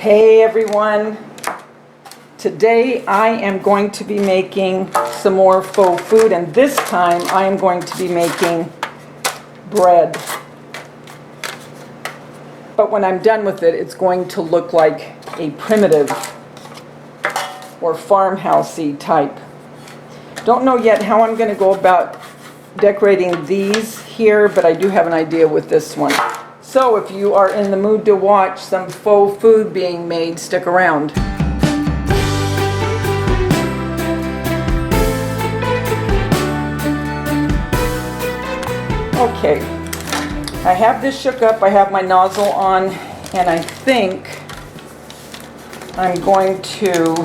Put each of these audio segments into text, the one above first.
Hey everyone, today I am going to be making some more faux food, and this time I am going to be making bread. But when I'm done with it, it's going to look like a primitive or farmhousey type. Don't know yet how I'm going to go about decorating these here, but I do have an idea with this one. So if you are in the mood to watch some faux food being made, stick around. Okay, I have this shook up, I have my nozzle on, and I think I'm going to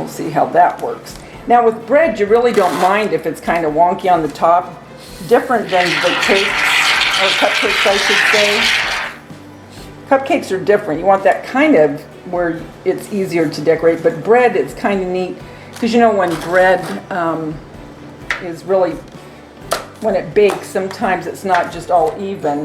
see how that works. Now with bread, you really don't mind if it's kind of wonky on the top. Different than the cakes, or cupcakes I should say. Cupcakes are different. You want that kind of where it's easier to decorate, but bread, it's kind of neat. Because you know when bread is really, when it bakes, sometimes it's not just all even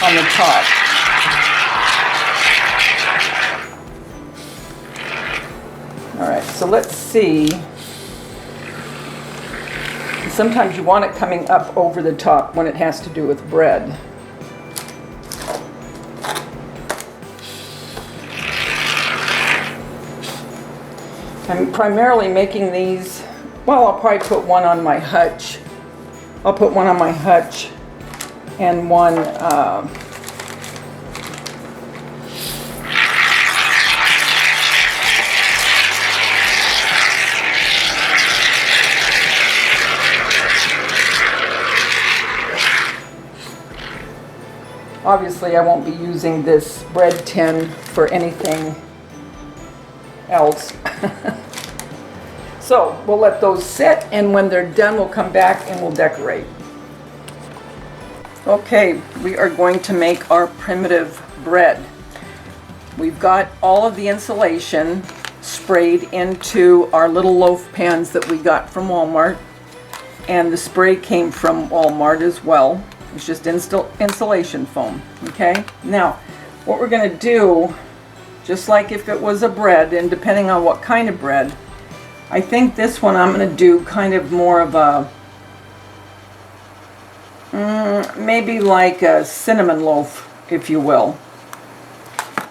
on the top. Alright, so let's see. Sometimes you want it coming up over the top when it has to do with bread. I'm primarily making these, well, I'll probably put one on my hutch. I'll put one on my hutch and one obviously, I won't be using this bread tin for anything else. So we'll let those sit, and when they're done, we'll come back and we'll decorate. Okay, we are going to make our primitive bread. We've got all of the insulation sprayed into our little loaf pans that we got from Walmart, and the spray came from Walmart as well. It's just insulation foam, okay? Now, what we're going to do, just like if it was a bread, and depending on what kind of bread, I think this one I'm going to do kind of more of a, maybe like a cinnamon loaf, if you will.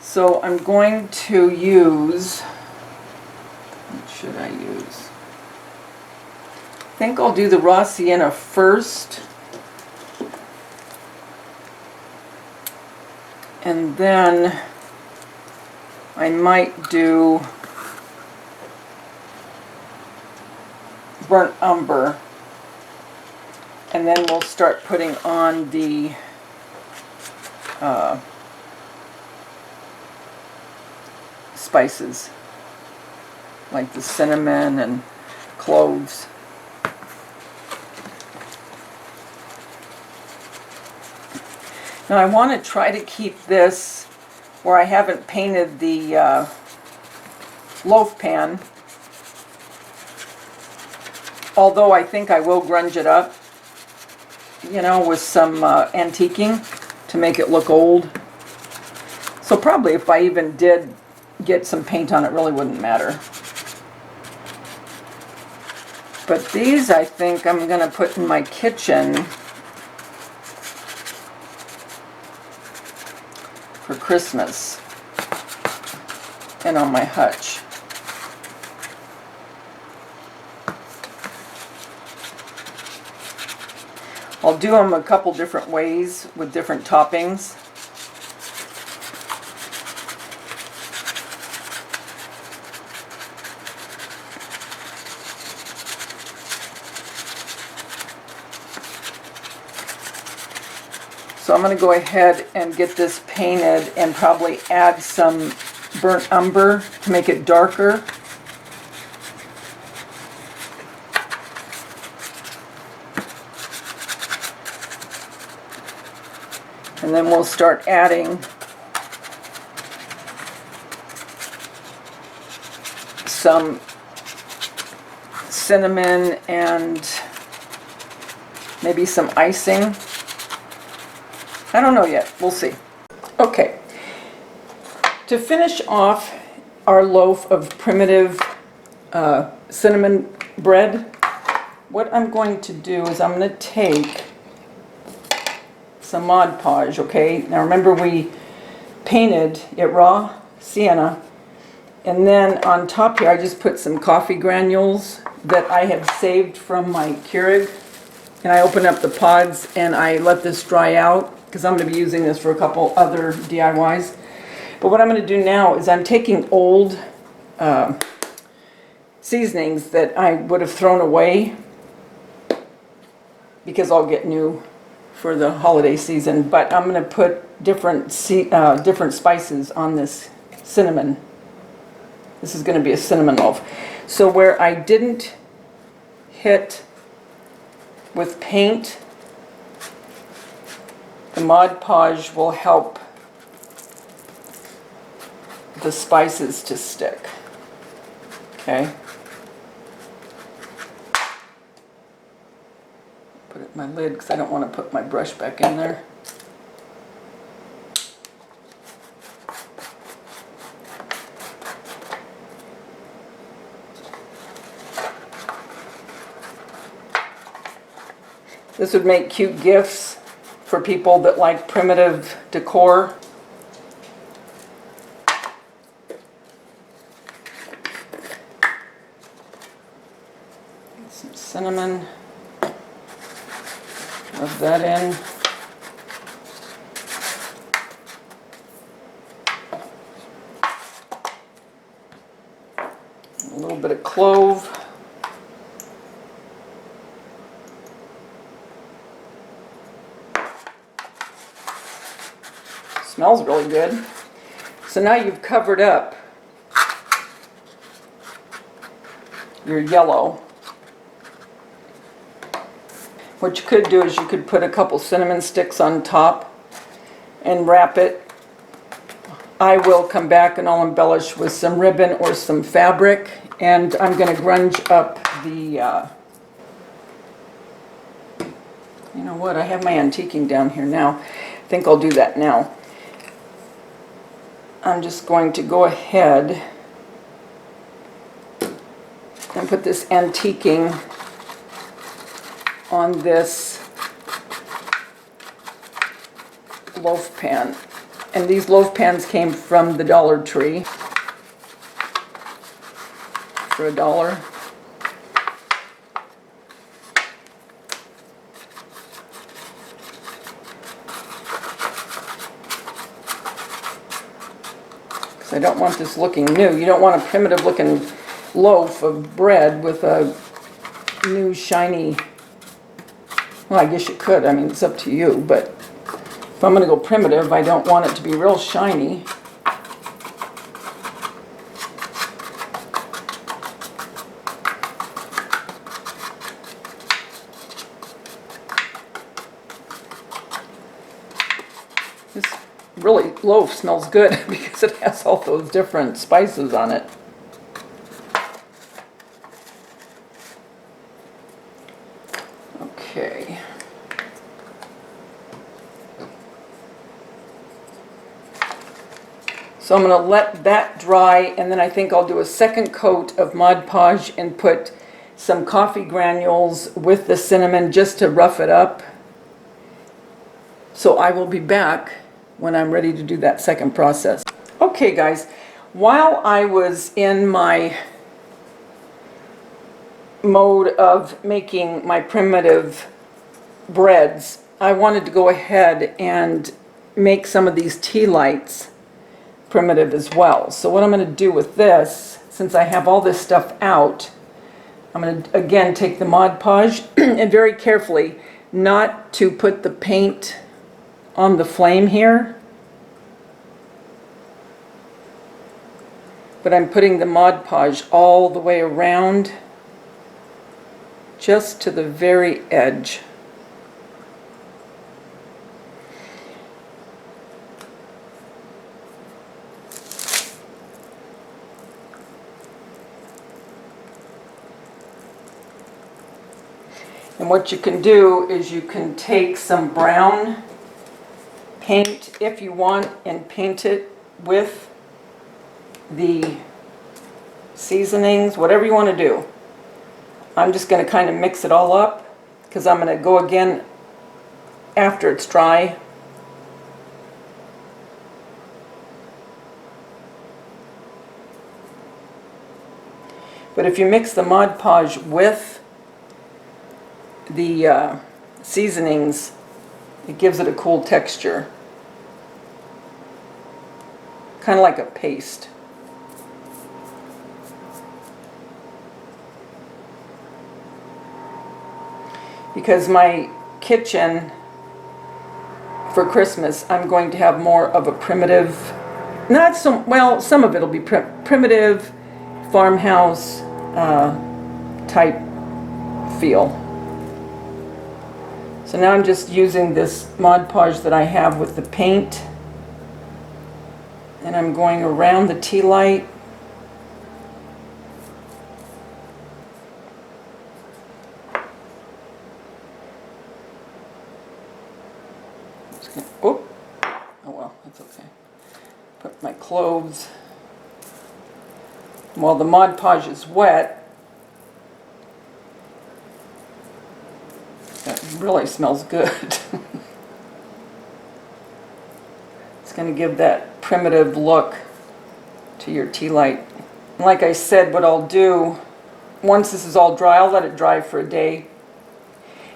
So I'm going to use, what should I use? I think I'll do the raw sienna first. And then I might do burnt umber, and then we'll start putting on the spices, like the cinnamon and cloves. Now I want to try to keep this where I haven't painted the loaf pan, although I think I will grunge it up, you know, with some antiquing to make it look old. So probably if I even did get some paint on it, really wouldn't matter. But these I think I'm going to put in my kitchen for Christmas and on my hutch. I'll do them a couple different ways with different toppings. So I'm going to go ahead and get this painted and probably add some burnt umber to make it darker. And then we'll start adding some cinnamon and maybe some icing. I don't know yet. We'll see. Okay. To finish off our loaf of primitive cinnamon bread, what I'm going to do is I'm going to take some Mod Podge, okay? Now remember we painted it raw sienna, and then on top here I just put some coffee granules that I have saved from my Keurig, and I open up the pods and I let this dry out because I'm going to be using this for a couple other DIYs. But what I'm going to do now is I'm taking old seasonings that I would have thrown away because I'll get new for the holiday season, but I'm going to put different spices on this cinnamon. This is going to be a cinnamon loaf. So where I didn't hit with paint, the Mod Podge will help the spices to stick. Okay. Put it in my lid because I don't want to put my brush back in there. This would make cute gifts for people that like primitive decor. Some cinnamon. Rub that in. A little bit of clove. Smells really good. So now you've covered up your yellow. What you could do is you could put a couple cinnamon sticks on top and wrap it. I will come back and I'll embellish with some ribbon or some fabric, and I'm going to grunge up the, you know what, I have my antiquing down here now. I think I'll do that now. I'm just going to go ahead and put this antiquing on this loaf pan. And these loaf pans came from the Dollar Tree for $1. Because I don't want this looking new. You don't want a primitive looking loaf of bread with a new shiny. Well, I guess you could. I mean, it's up to you, but if I'm going to go primitive, I don't want it to be real shiny. This really loaf smells good because it has all those different spices on it. Okay. So I'm going to let that dry, and then I think I'll do a second coat of Mod Podge and put some coffee granules with the cinnamon just to rough it up. So I will be back when I'm ready to do that second process. Okay guys, while I was in my mode of making my primitive breads, I wanted to go ahead and make some of these tea lights primitive as well. So what I'm going to do with this, since I have all this stuff out, I'm going to again take the Mod Podge and very carefully not to put the paint on the flame here, but I'm putting the Mod Podge all the way around just to the very edge. And what you can do is you can take some brown paint if you want and paint it with the seasonings, whatever you want to do. I'm just going to kind of mix it all up because I'm going to go again after it's dry. But if you mix the Mod Podge with the seasonings, it gives it a cool texture. Kind of like a paste. Because my kitchen for Christmas, I'm going to have more of a primitive, not some, well, some of it will be primitive, farmhouse type feel. So now I'm just using this Mod Podge that I have with the paint, and I'm going around the tea light. Oh well, that's okay. Put my cloves. While the Mod Podge is wet, that really smells good. It's going to give that primitive look to your tea light. And like I said, what I'll do, once this is all dry, I'll let it dry for a day.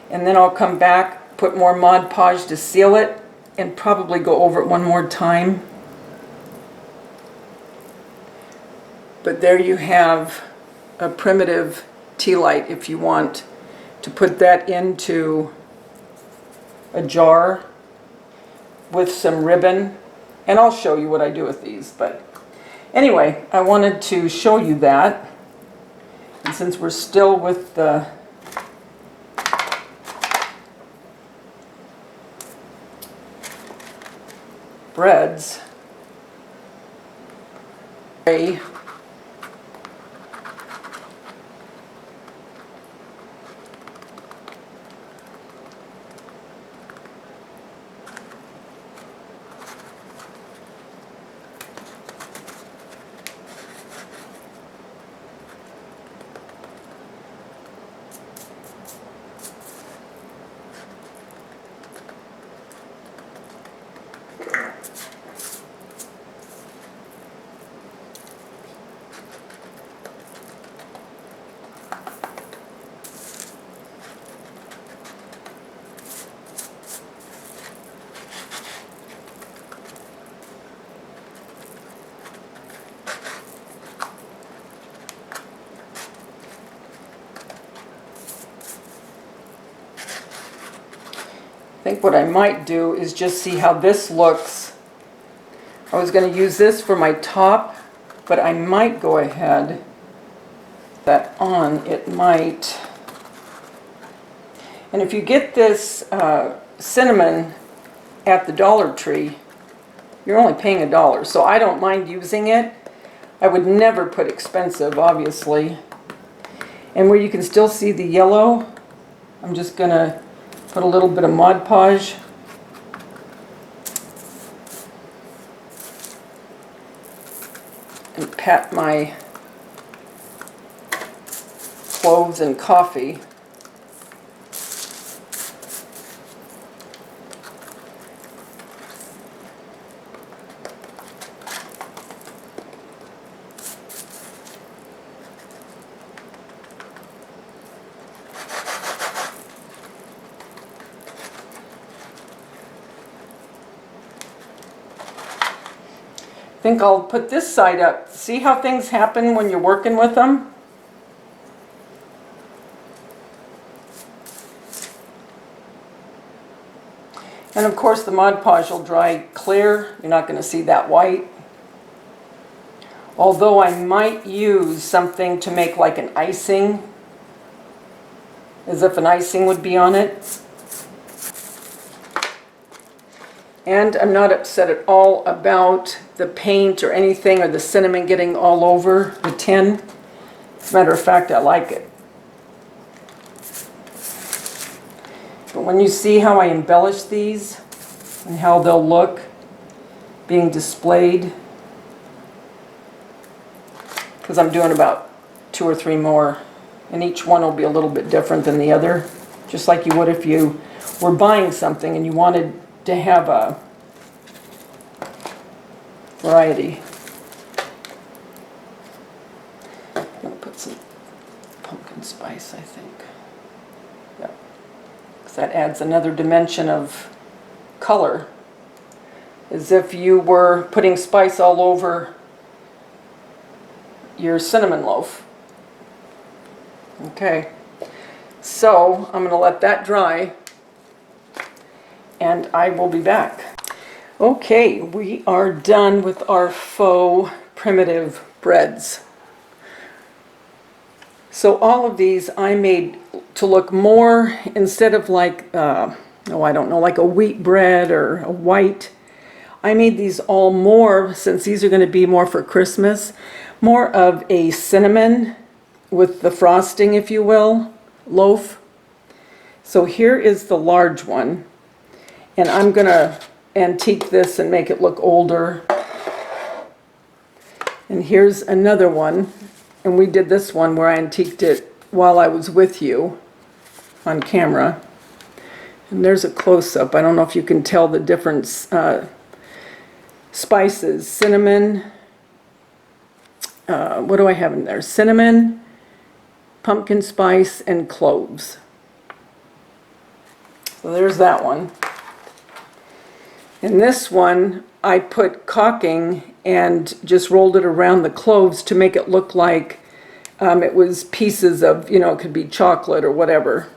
And then I'll come back, put more Mod Podge to seal it, and probably go over it one more time. But there you have a primitive tea light if you want to put that into a jar with some ribbon. And I'll show you what I do with these. But anyway, I wanted to show you that. And since we're still with the breads, I think what I might do is just see how this looks. I was going to use this for my top, but I might go ahead that on. It might. And if you get this cinnamon at the Dollar Tree, you're only paying $1, so I don't mind using it. I would never put expensive, obviously. And where you can still see the yellow, I'm just going to put a little bit of Mod Podge. And pat my cloves and coffee. I think I'll put this side up. See how things happen when you're working with them? And of course the Mod Podge will dry clear. You're not going to see that white. Although I might use something to make like an icing, as if an icing would be on it. And I'm not upset at all about the paint or anything or the cinnamon getting all over the tin. As a matter of fact, I like it. But when you see how I embellish these and how they'll look being displayed, because I'm doing about 2 or 3 more, and each one will be a little bit different than the other, just like you would if you were buying something and you wanted to have a variety. I'm going to put some pumpkin spice, I think. Yep. Because that adds another dimension of color, as if you were putting spice all over your cinnamon loaf. Okay, so I'm going to let that dry and I will be back. Okay, we are done with our faux primitive breads. So all of these I made to look more, instead of like, I don't know, like a wheat bread or a white. I made these all more, since these are going to be more for Christmas, more of a cinnamon with the frosting, if you will, loaf. So here is the large one, and I'm going to antique this and make it look older. And here's another one, and we did this one where I antiqued it while I was with you on camera. And there's a close-up. I don't know if you can tell the different spices. Cinnamon, what do I have in there? Cinnamon, pumpkin spice, and cloves. So there's that one. In this one, I put caulking and just rolled it around the cloves to make it look like it was pieces of, you know, it could be chocolate or whatever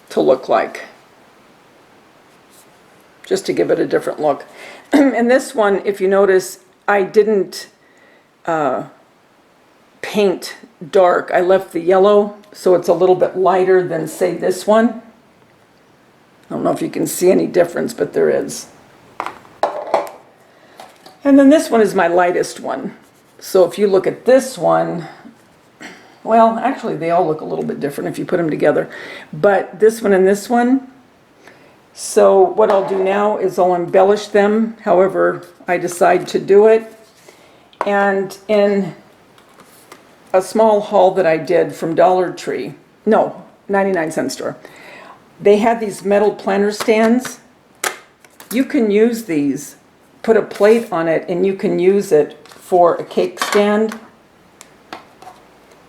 to look like, just to give it a different look. In this one, if you notice, I didn't paint dark. I left the yellow, so it's a little bit lighter than, say, this one. I don't know if you can see any difference, but there is. And then this one is my lightest one. So if you look at this one, well, actually they all look a little bit different if you put them together. But this one and this one, so what I'll do now is I'll embellish them however I decide to do it. And in a small haul that I did from Dollar Tree, no, 99-cent store, they had these metal planter stands. You can use these, put a plate on it, and you can use it for a cake stand.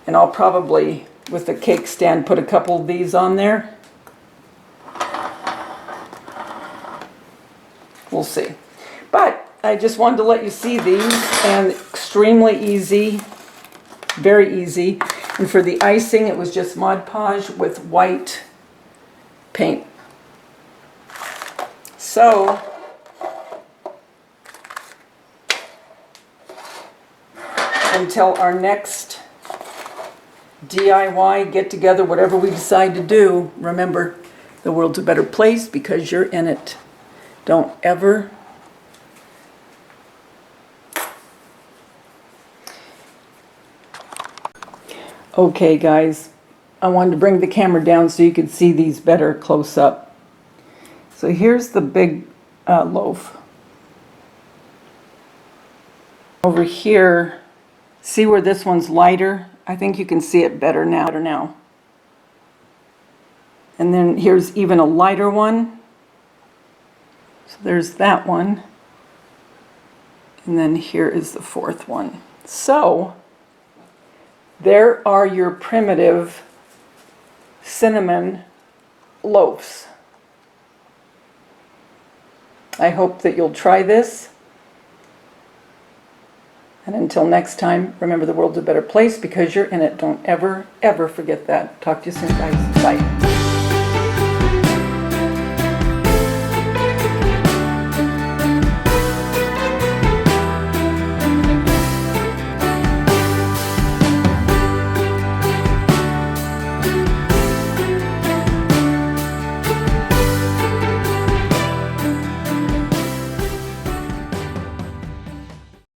And I'll probably, with the cake stand, put a couple of these on there. We'll see. But I just wanted to let you see these, and extremely easy, very easy. And for the icing, it was just Mod Podge with white paint. So until our next DIY get together, whatever we decide to do, remember, the world's a better place because you're in it. Don't ever Okay guys, I wanted to bring the camera down so you could see these better close up. So here's the big loaf. Over here, see where this one's lighter? I think you can see it better now. And then here's even a lighter one. So there's that one. And then here is the fourth one. So there are your primitive cinnamon loaves. I hope that you'll try this. And until next time, remember, the world's a better place because you're in it. Don't ever, ever forget that. Talk to you soon, guys. Bye.